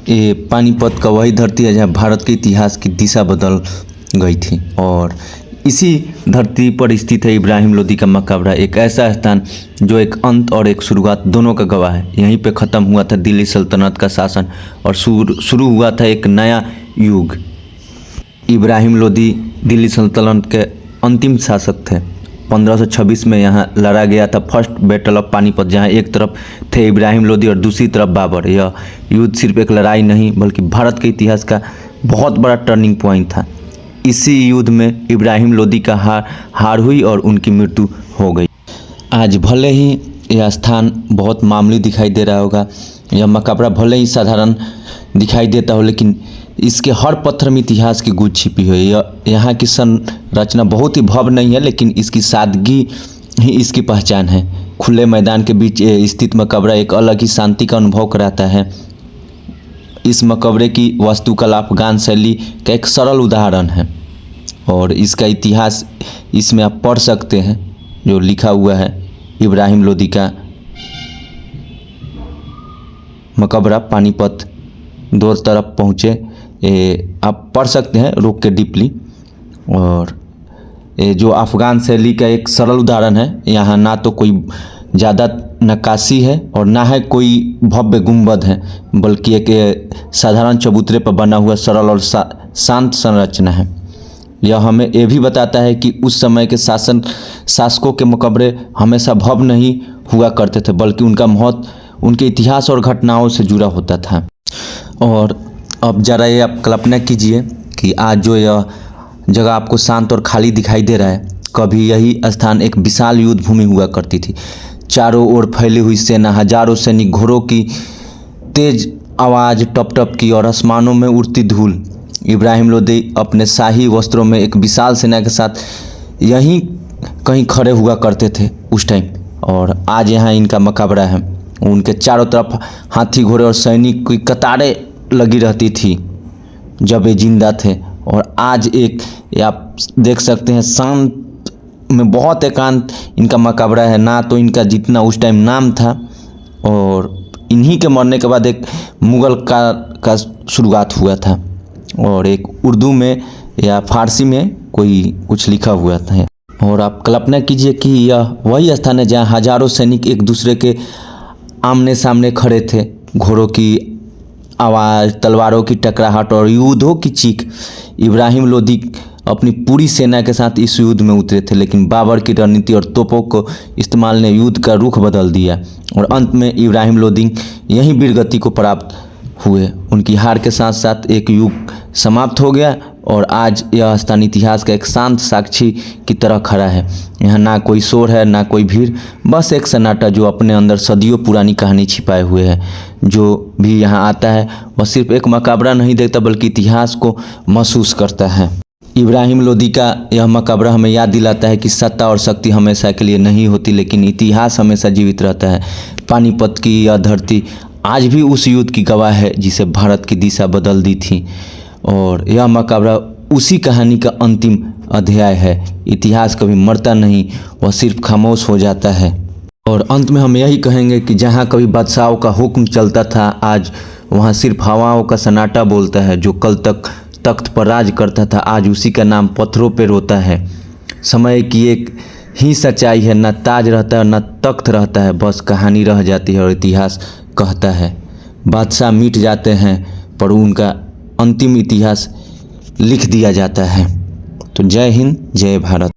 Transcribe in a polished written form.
ये पानीपत का वही धरती है जहाँ भारत के इतिहास की दिशा बदल गई थी और इसी धरती पर स्थित है इब्राहिम लोदी का मकबरा, एक ऐसा स्थान जो एक अंत और एक शुरुआत दोनों का गवाह है। यहीं पे ख़त्म हुआ था दिल्ली सल्तनत का शासन और शुरू हुआ था एक नया युग। इब्राहिम लोदी दिल्ली सल्तनत के अंतिम शासक थे। 1526 में यहाँ लड़ा गया था फर्स्ट बैटल ऑफ पानीपत, जहाँ एक तरफ थे इब्राहिम लोदी और दूसरी तरफ बाबर। यह युद्ध सिर्फ एक लड़ाई नहीं बल्कि भारत के इतिहास का बहुत बड़ा टर्निंग पॉइंट था। इसी युद्ध में इब्राहिम लोदी का हार हुई और उनकी मृत्यु हो गई। आज भले ही यह स्थान बहुत मामूली दिखाई दे रहा होगा, यह मकबरा भले ही साधारण दिखाई देता हो, लेकिन इसके हर पत्थर में इतिहास की गूंज छिपी हुई है। यहाँ की संरचना बहुत ही भव्य नहीं है, लेकिन इसकी सादगी ही इसकी पहचान है। खुले मैदान के बीच स्थित मकबरा एक अलग ही शांति का अनुभव कराता है। इस मकबरे की वास्तुकला अफगान शैली का एक सरल उदाहरण है और इसका इतिहास इसमें आप पढ़ सकते हैं जो लिखा हुआ है। इब्राहिम लोदी का मकबरा पानीपत दो तरफ पहुँचे, आप पढ़ सकते हैं रोक के डीपली। और जो अफ़गान शैली का एक सरल उदाहरण है, यहाँ ना तो कोई ज़्यादा नक्काशी है और ना है कोई भव्य गुंबद है, बल्कि एक साधारण चबूतरे पर बना हुआ सरल और शांत संरचना है। यह हमें ये भी बताता है कि उस समय के शासकों के मकबरे हमेशा भव्य नहीं हुआ करते थे, बल्कि उनका महत्व उनके इतिहास और घटनाओं से जुड़ा होता था। और अब ज़रा ये आप कल्पना कीजिए कि आज जो यह जगह आपको शांत और खाली दिखाई दे रहा है, कभी यही स्थान एक विशाल युद्ध भूमि हुआ करती थी। चारों ओर फैली हुई सेना, हजारों सैनिक, घोड़ों की तेज आवाज़ टप टप की और आसमानों में उड़ती धूल। इब्राहिम लोदी अपने शाही वस्त्रों में एक विशाल सेना के साथ यहीं कहीं खड़े हुआ करते थे उस टाइम, और आज यहाँ इनका मकबरा है। उनके चारों तरफ हाथी, घोड़े और सैनिक की कतारें लगी रहती थी जब ये जिंदा थे। और आज एक आप देख सकते हैं शांत में बहुत एकांत इनका मकबरा है। ना तो इनका जितना उस टाइम नाम था, और इन्हीं के मरने के बाद एक मुग़ल का शुरुआत हुआ था और एक उर्दू में या फारसी में कोई कुछ लिखा हुआ था। और आप कल्पना कीजिए कि यह वही स्थान है जहाँ हजारों सैनिक एक दूसरे के आमने सामने खड़े थे। घोड़ों की आवाज़, तलवारों की टकराहट और युद्धों की चीख। इब्राहिम लोदी अपनी पूरी सेना के साथ इस युद्ध में उतरे थे, लेकिन बाबर की रणनीति और तोपों को इस्तेमाल ने युद्ध का रुख बदल दिया और अंत में इब्राहिम लोदी यहीं वीरगति को प्राप्त हुए। उनकी हार के साथ साथ एक युग समाप्त हो गया और आज यह स्थान इतिहास का एक शांत साक्षी की तरह खड़ा है। यहाँ ना कोई शोर है, ना कोई भीड़, बस एक सन्नाटा जो अपने अंदर सदियों पुरानी कहानी छिपाए हुए है। जो भी यहाँ आता है वह सिर्फ एक मकबरा नहीं देखता, बल्कि इतिहास को महसूस करता है। इब्राहिम लोदी का यह मकबरा हमें याद दिलाता है कि सत्ता और शक्ति हमेशा के लिए नहीं होती, लेकिन इतिहास हमेशा जीवित रहता है। पानीपत की यह धरती आज भी उस युद्ध की गवाह है जिसे भारत की दिशा बदल दी थी, और यह मकबरा उसी कहानी का अंतिम अध्याय है। इतिहास कभी मरता नहीं, वह सिर्फ खामोश हो जाता है। और अंत में हम यही कहेंगे कि जहाँ कभी बादशाहों का हुक्म चलता था, आज वहाँ सिर्फ हवाओं का सन्नाटा बोलता है। जो कल तक तख्त पर राज करता था, आज उसी का नाम पत्थरों पर रोता है। समय की एक ही सच्चाई है, न ताज रहता है न तख्त रहता है, बस कहानी रह जाती है और इतिहास कहता है। बादशाह मिट जाते हैं पर उनका अंतिम इतिहास लिख दिया जाता है। तो जय हिंद, जय भारत।